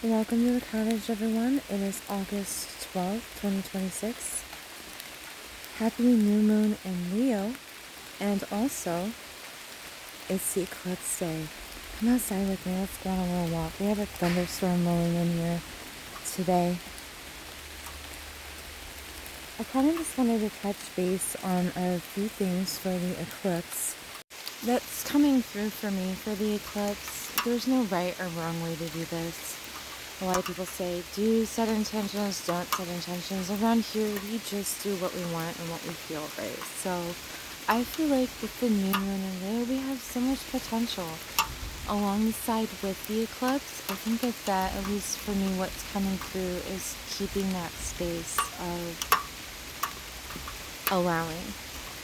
Welcome to the cottage, everyone. It is August 12th, 2026. Happy new moon in Leo. And also, it's the eclipse day. Come outside with me. Let's go on a little walk. We have a thunderstorm rolling in here today. I kind of just wanted to touch base on a few things for the eclipse that's coming through for me for the eclipse. There's no right or wrong way to do this. A lot of people say, do set intentions, don't set intentions. Around here, we just do what we want and what we feel right. So I feel like with the new moon in Leo, we have so much potential. Alongside with the eclipse, I think that at least for me, what's coming through is keeping that space of allowing.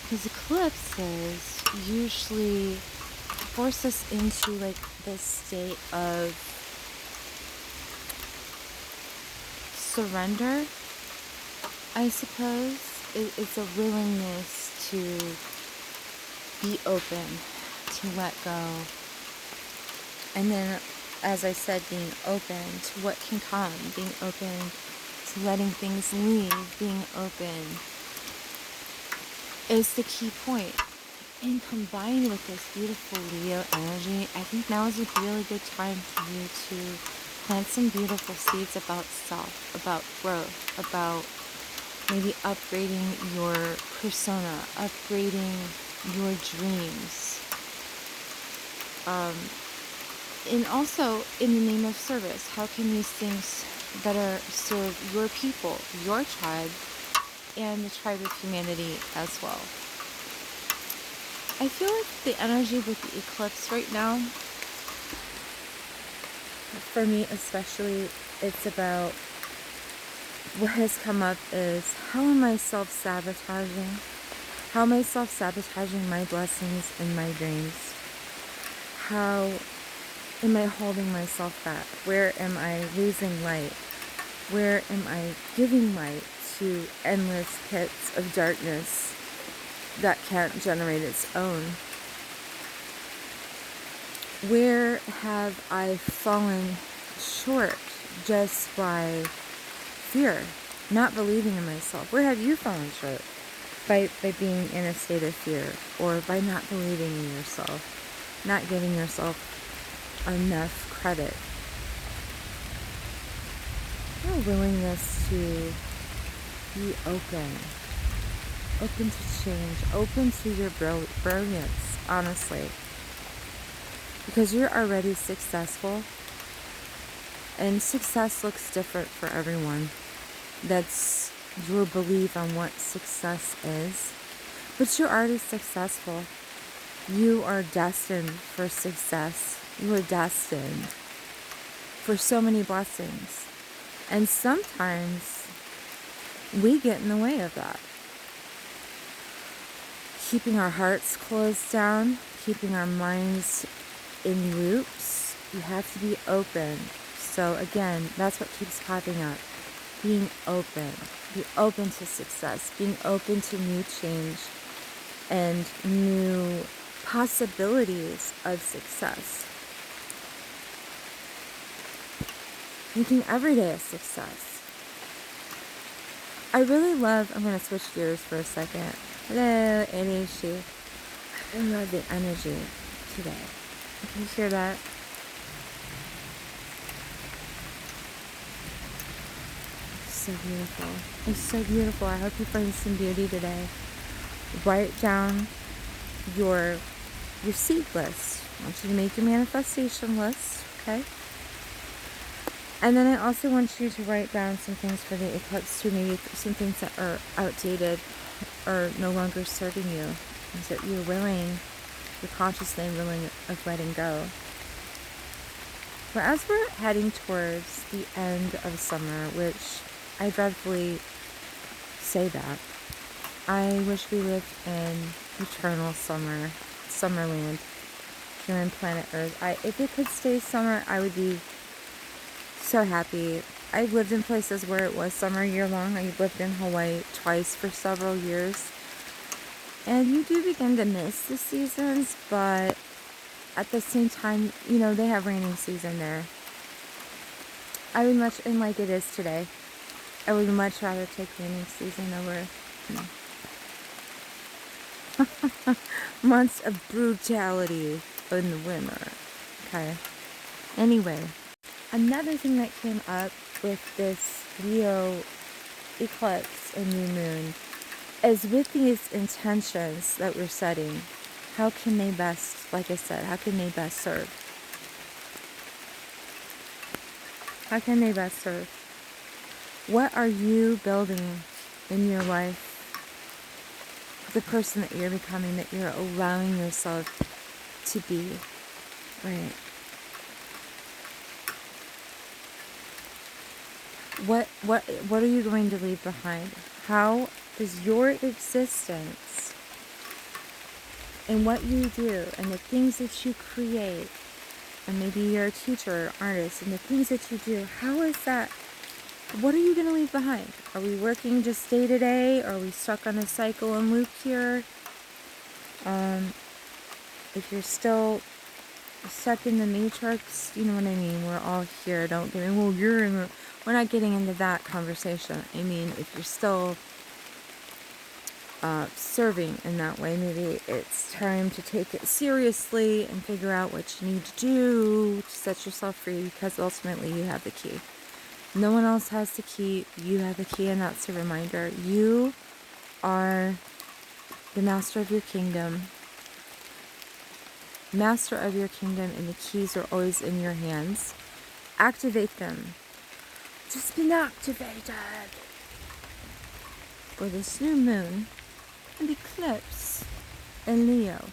Because eclipses usually force us into like this state of surrender, I suppose. It's a willingness to be open, to let go. And then, as I said, being open to what can come, being open to letting things leave, being open is the key point. And combined with this beautiful Leo energy, I think now is a really good time for you to plant some beautiful seeds about self, about growth, about maybe upgrading your persona, upgrading your dreams. And also, in the name of service, how can these things better serve your people, your tribe, and the tribe of humanity as well? I feel like the energy with the eclipse right now, for me especially, it's about what has come up is how am I self-sabotaging? How am I self-sabotaging my blessings and my dreams? How am I holding myself back? Where am I losing light? Where am I giving light to endless pits of darkness that can't generate its own? Where have I fallen short just by fear, not believing in myself? Where have you fallen short by being in a state of fear, or by not believing in yourself, not giving yourself enough credit? Your willingness to be open to change, open to your brilliance, honestly. Because you're already successful, and success looks different for everyone. That's your belief on what success is. But you're already successful. You are destined for success. You are destined for so many blessings. And sometimes we get in the way of that. Keeping our hearts closed down, keeping our minds in loops. You have to be open. So again, that's what keeps popping up. Being open. Be open to success. Being open to new change and new possibilities of success. Making every day a success. I really love, I'm going to switch gears for a second. Hello, Elishi. I love the energy today. Can you hear that? So beautiful. It's so beautiful. I hope you find some beauty today. Write down your seed list. I want you to make your manifestation list, okay? And then I also want you to write down some things for the eclipse too, maybe some things that are outdated or no longer serving you, and that you're consciously willing of letting go. But as we're heading towards the end of summer, which I dreadfully say that, I wish we lived in eternal summerland here on planet Earth. If it could stay summer, I would be so happy. I've lived in places where it was summer year long. I lived in Hawaii twice for several years. And you do begin to miss the seasons, but at the same time, they have raining season there. I would much, and like it is today, I would much rather take rainy season over months of brutality in the winter. Okay. Anyway, another thing that came up with this Leo eclipse and new moon is with these intentions that we're setting, how can they best, like I said, how can they best serve? How can they best serve? What are you building in your life? The person that you're becoming, that you're allowing yourself to be, right? What are you going to leave behind? How does your existence and what you do and the things that you create, and maybe you're a teacher or artist, and the things that you do, how is that, what are you going to leave behind? Are we working just day to day? Are we stuck on a cycle and loop here? If you're still stuck in the matrix, you know what I mean? We're all here. Don't get me, well, you're in the, we're not getting into that conversation. I mean, if you're still serving in that way, maybe it's time to take it seriously and figure out what you need to do to set yourself free, because ultimately you have the key. No one else has the key. You have the key, and that's a reminder. You are the master of your kingdom. Master of your kingdom, and the keys are always in your hands. Activate them. Just been activated for this new moon and eclipse in Leo.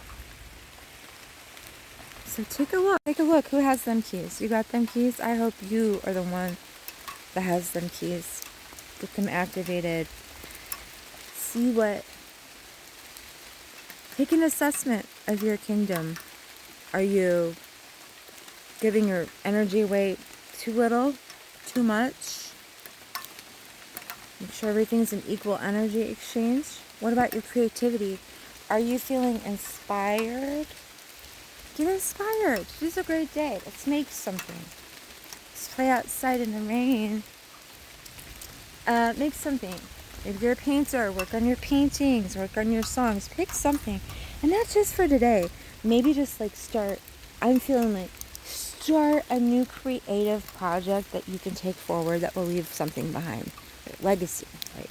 So take a look. Take a look. Who has them keys? You got them keys? I hope you are the one that has them keys. Get them activated. See what... Take an assessment of your kingdom. Are you giving your energy away too little? Too much? Make sure everything's an equal energy exchange. What about your creativity? Are you feeling inspired? Get inspired. Today's a great day. Let's make something. Let's play outside in the rain. Make something. If you're a painter, work on your paintings, work on your songs. Pick something. And not just for today. Maybe just like start, I'm feeling like, start a new creative project that you can take forward that will leave something behind. Legacy, right?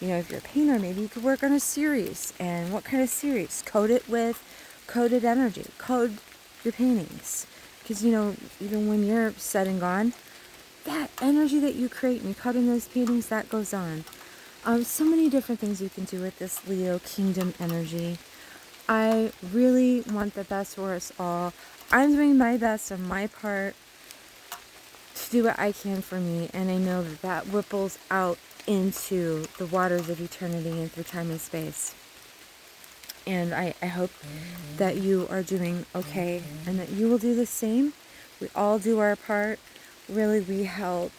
You know, if you're a painter, maybe you could work on a series. And what kind of series? Code it with coded energy. Code your paintings. Because, you know, even when you're said and gone, that energy that you create and you cut in those paintings, that goes on. So many different things you can do with this Leo kingdom energy. I really want the best for us all. I'm doing my best on my part to do what I can for me, and I know that that ripples out into the waters of eternity and through time and space. And I hope that you are doing okay and that you will do the same. We all do our part. Really, we help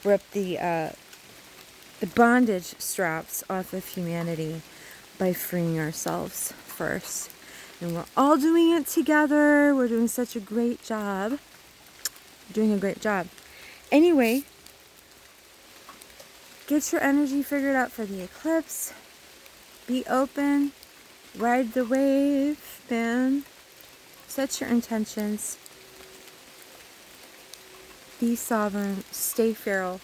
rip the bondage straps off of humanity by freeing ourselves first. And we're all doing it together. We're doing such a great job. Doing a great job. Anyway, get your energy figured out for the eclipse. Be open. Ride the wave, man. Set your intentions. Be sovereign. Stay feral.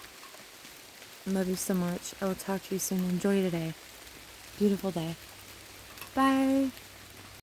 Love you so much. I will talk to you soon. Enjoy today. Beautiful day. Bye.